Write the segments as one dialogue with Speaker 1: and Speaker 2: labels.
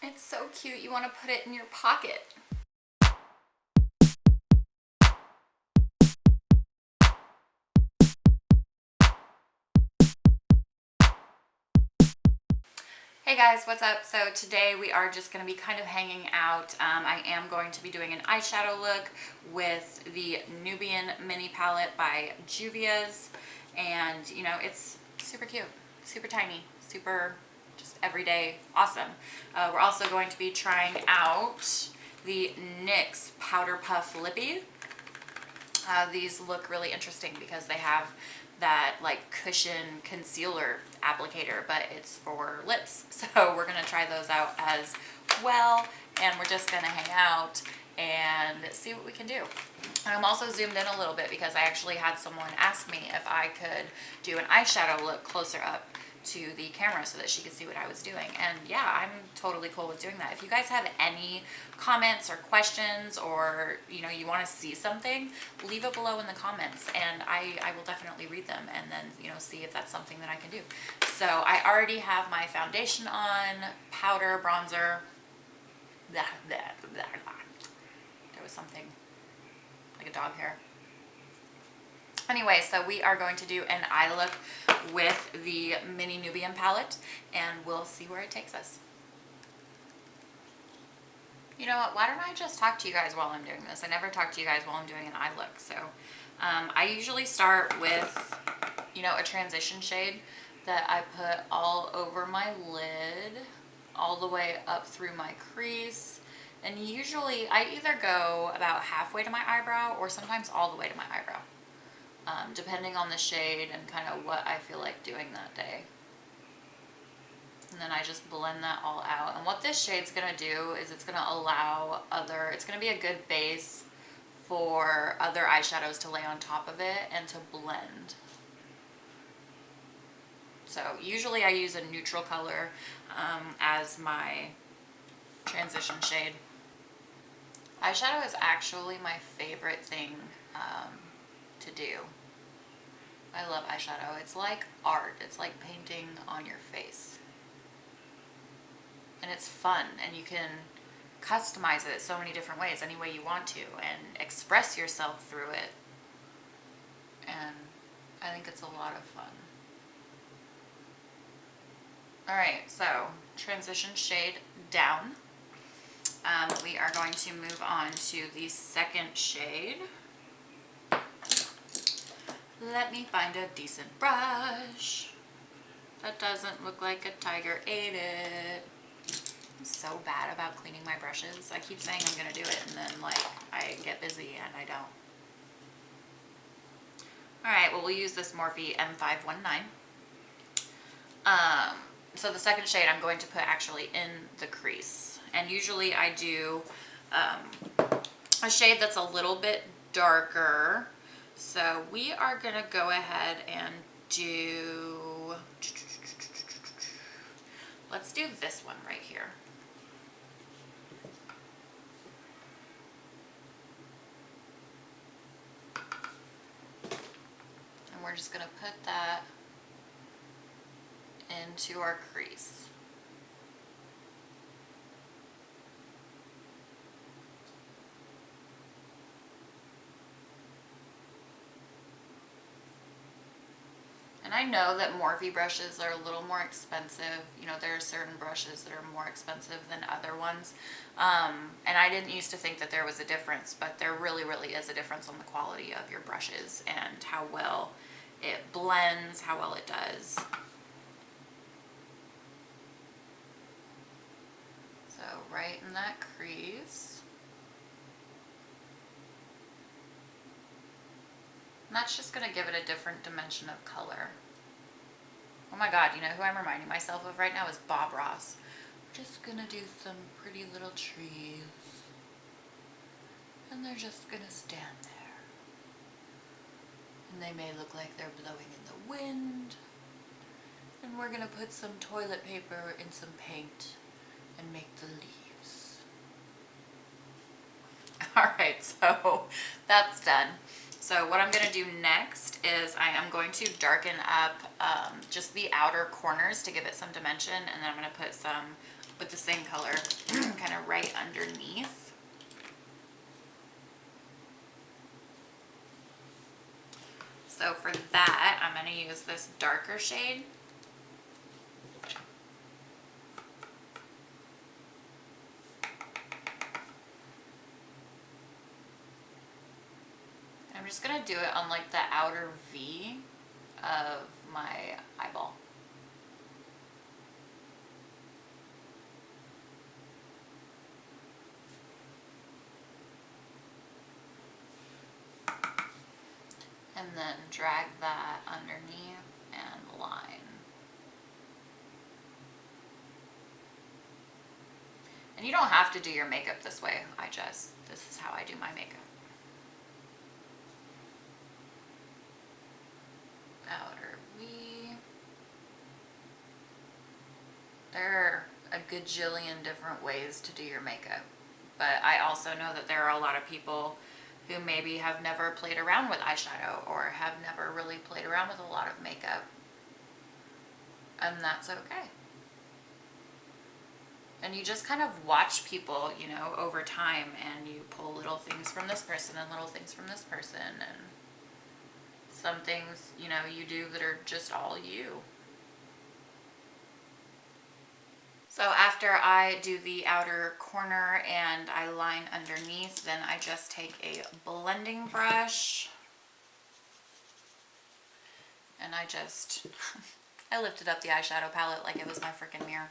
Speaker 1: It's so cute. You want to put it in your pocket. Hey guys, what's up? So today we are just going to be kind of hanging out. I am going to be doing an eyeshadow look with the Nubian mini palette by Juvia'S, and you know, it's super cute, super tiny, super just everyday awesome. We're also going to be trying out the NYX Powder Puff Lippy. These look really interesting because they have that like cushion concealer applicator, but it's for lips. So we're gonna try those out as well, and we're just gonna hang out and see what we can do. I'm also zoomed in a little bit because I actually had someone ask me if I could do an eyeshadow look closer up to the camera so that she could see what I was doing. And yeah, I'm totally cool with doing that. If you guys have any comments or questions, or you know, you want to see something, leave it below in the comments and I will definitely read them and then, you know, see if that's something that I can do. So I already have my foundation on, powder, bronzer. There was something like a dog hair. Anyway, so we are going to do an eye look with the mini Nubian palette, and we'll see where it takes us. You know what, why don't I just talk to you guys while I'm doing this? I never talk to you guys while I'm doing an eye look. So I usually start with, you know, a transition shade that I put all over my lid, all the way up through my crease. And usually I either go about halfway to my eyebrow or sometimes all the way to my eyebrow. Depending on the shade and kind of what I feel like doing that day. And then I just blend that all out. And what this shade's gonna do is it's gonna allow it's gonna be a good base for other eyeshadows to lay on top of it and to blend. So usually I use a neutral color as my transition shade. Eyeshadow is actually my favorite thing to do. I love eyeshadow. It's like art. It's like painting on your face. And it's fun, and you can customize it so many different ways, any way you want to, and express yourself through it. And I think it's a lot of fun. Alright, so transition shade down. We are going to move on to the second shade. Let me find a decent brush that doesn't look like a tiger ate it. I'm so bad about cleaning my brushes. I keep saying I'm gonna do it and then like I get busy and I don't. Alright, well, we'll use this Morphe M519. So the second shade I'm going to put actually in the crease. And usually I do a shade that's a little bit darker. So we are gonna go ahead and do, let's do this one right here. And we're just gonna put that into our crease. And I know that Morphe brushes are a little more expensive. You know, there are certain brushes that are more expensive than other ones. And I didn't used to think that there was a difference, but there really, really is a difference on the quality of your brushes and how well it blends, how well it does. So right in that crease. And that's just going to give it a different dimension of color. Oh my god, you know who I'm reminding myself of right now is Bob Ross. We're just going to do some pretty little trees. And they're just going to stand there. And they may look like they're blowing in the wind. And we're going to put some toilet paper and some paint and make the leaves. Alright, so that's done. So what I'm going to do next is I am going to darken up just the outer corners to give it some dimension, and then I'm going to put some with the same color kind of right underneath. So for that, I'm going to use this darker shade. I'm just going to do it on like the outer V of my eyeball. And then drag that underneath and line. And you don't have to do your makeup this way. This is how I do my makeup. Outer V. There are a gajillion different ways to do your makeup. But I also know that there are a lot of people who maybe have never played around with eyeshadow or have never really played around with a lot of makeup. And that's okay. And you just kind of watch people, you know, over time, and you pull little things from this person and little things from this person, and some things, you know, you do that are just all you. So after I do the outer corner and I line underneath, then I just take a blending brush and I lifted up the eyeshadow palette like it was my freaking mirror.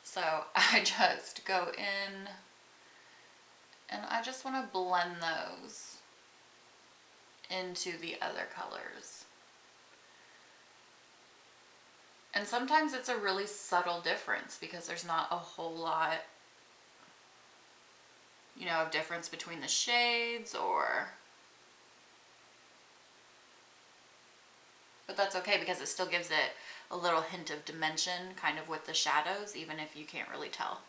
Speaker 1: So I just go in and I just want to blend those into the other colors. And sometimes it's a really subtle difference because there's not a whole lot, you know, of difference between the shades but that's okay because it still gives it a little hint of dimension kind of with the shadows, even if you can't really tell.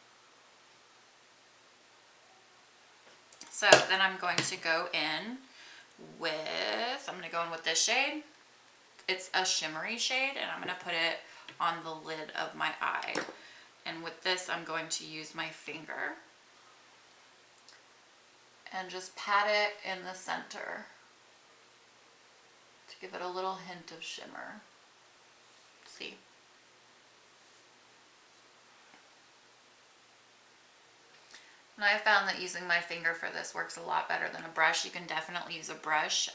Speaker 1: So then I'm going to go in with this shade. It's a shimmery shade and I'm going to put it on the lid of my eye. And with this, I'm going to use my finger and just pat it in the center to give it a little hint of shimmer. See? And I found that using my finger for this works a lot better than a brush. You can definitely use a brush.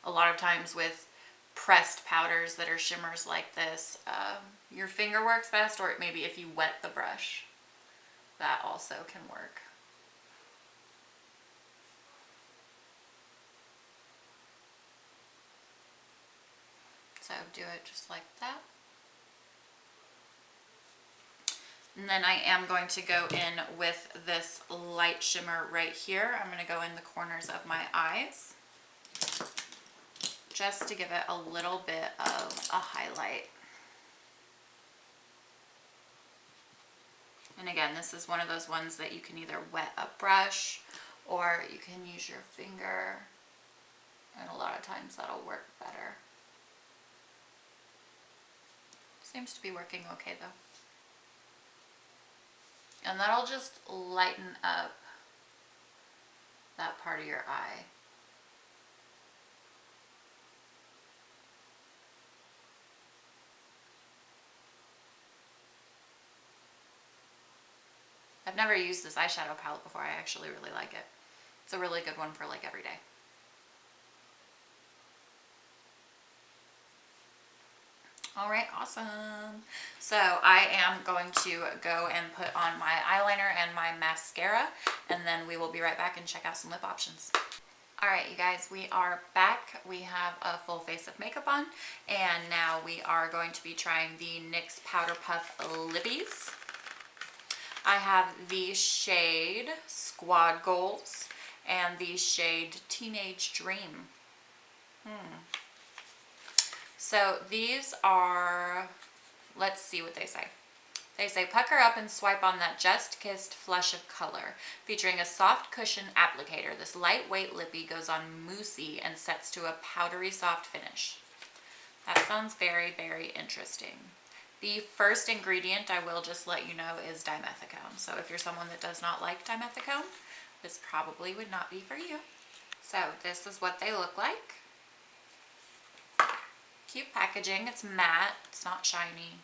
Speaker 1: A lot of times with pressed powders that are shimmers like this, your finger works best, or maybe if you wet the brush, that also can work. So do it just like that. And then I am going to go in with this light shimmer right here. I'm going to go in the corners of my eyes just to give it a little bit of a highlight. And again, this is one of those ones that you can either wet a brush or you can use your finger, and a lot of times that'll work better. Seems to be working okay though. And that'll just lighten up that part of your eye. I've never used this eyeshadow palette before. I actually really like it. It's a really good one for like every day. All right, awesome. So I am going to go and put on my eyeliner and my mascara, and then we will be right back and check out some lip options. All right, you guys, we are back. We have a full face of makeup on, and now we are going to be trying the NYX Powder Puff Lippies. I have the shade Squad Goals and the shade Teenage Dream. So these are, let's see what they say. They say, pucker up and swipe on that Just Kissed flush of color. Featuring a soft cushion applicator, this lightweight lippy goes on moussey and sets to a powdery soft finish. That sounds very, very interesting. The first ingredient, I will just let you know, is dimethicone. So if you're someone that does not like dimethicone, this probably would not be for you. So this is what they look like. Cute packaging. It's matte. It's not shiny.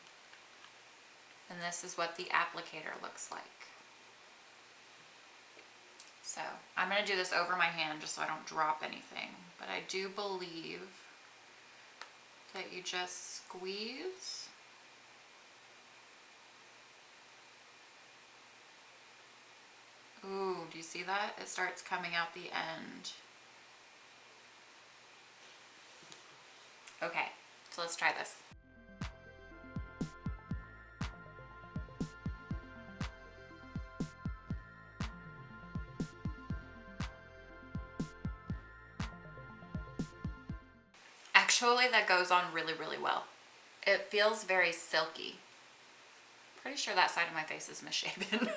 Speaker 1: And this is what the applicator looks like. So I'm going to do this over my hand just so I don't drop anything. But I do believe that you just squeeze. Ooh, do you see that? It starts coming out the end. Okay, so let's try this. Actually, that goes on really, really well. It feels very silky. Pretty sure that side of my face is misshapen.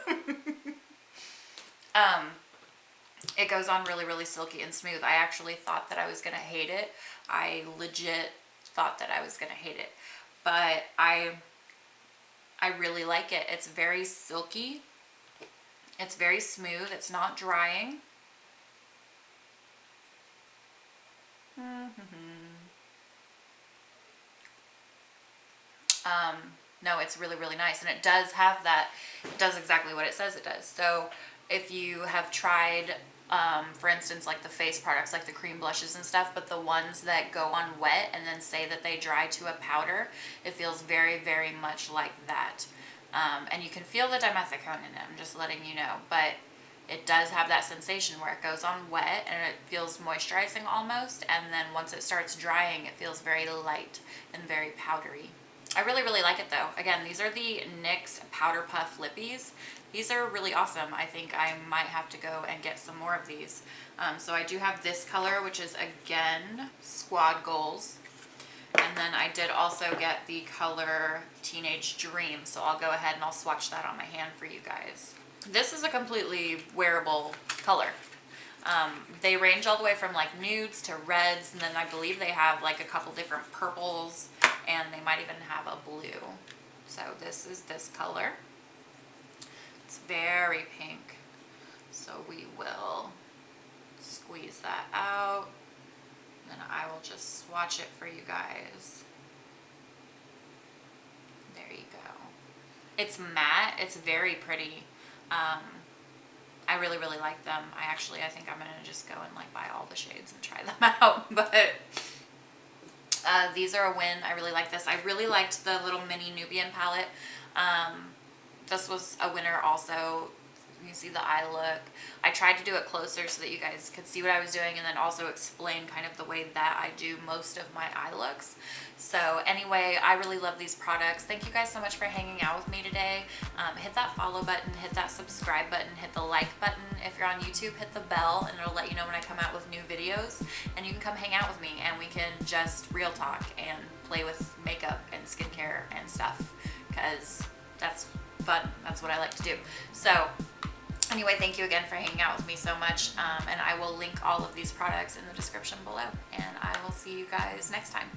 Speaker 1: It goes on really, really silky and smooth. I actually thought that I was gonna hate it. I legit thought that I was gonna hate it, but I really like it. It's very silky. It's very smooth. It's not drying. No, it's really, really nice. And it does have that, it does exactly what it says it does. So if you have tried, for instance, like the face products, like the cream blushes and stuff, but the ones that go on wet and then say that they dry to a powder, it feels very, very much like that. And you can feel the dimethicone in it, I'm just letting you know, but it does have that sensation where it goes on wet and it feels moisturizing almost, and then once it starts drying, it feels very light and very powdery. I really, really like it though. Again, these are the NYX Powder Puff Lippies. These are really awesome. I think I might have to go and get some more of these. So I do have this color, which is again Squad Goals. And then I did also get the color Teenage Dream. So I'll go ahead and I'll swatch that on my hand for you guys. This is a completely wearable color. They range all the way from like nudes to reds, and then I believe they have like a couple different purples, and they might even have a blue. So this is this color. It's very pink. So we will squeeze that out, and then I will just swatch it for you guys. There you go. It's matte. It's very pretty. I really, really like them. I think I'm gonna just go and like buy all the shades and try them out. But these are a win. I really like this. I really liked the little mini Nubian palette. This was a winner also. You can see the eye look. I tried to do it closer so that you guys could see what I was doing, and then also explain kind of the way that I do most of my eye looks. So anyway, I really love these products. Thank you guys so much for hanging out with me today. Hit that follow button, hit that subscribe button, hit the like button. If you're on YouTube, hit the bell, and it'll let you know when I come out with new videos. And you can come hang out with me, and we can just real talk and play with makeup and skincare and stuff, because that's fun. That's what I like to do. So anyway, thank you again for hanging out with me so much, and I will link all of these products in the description below, and I will see you guys next time.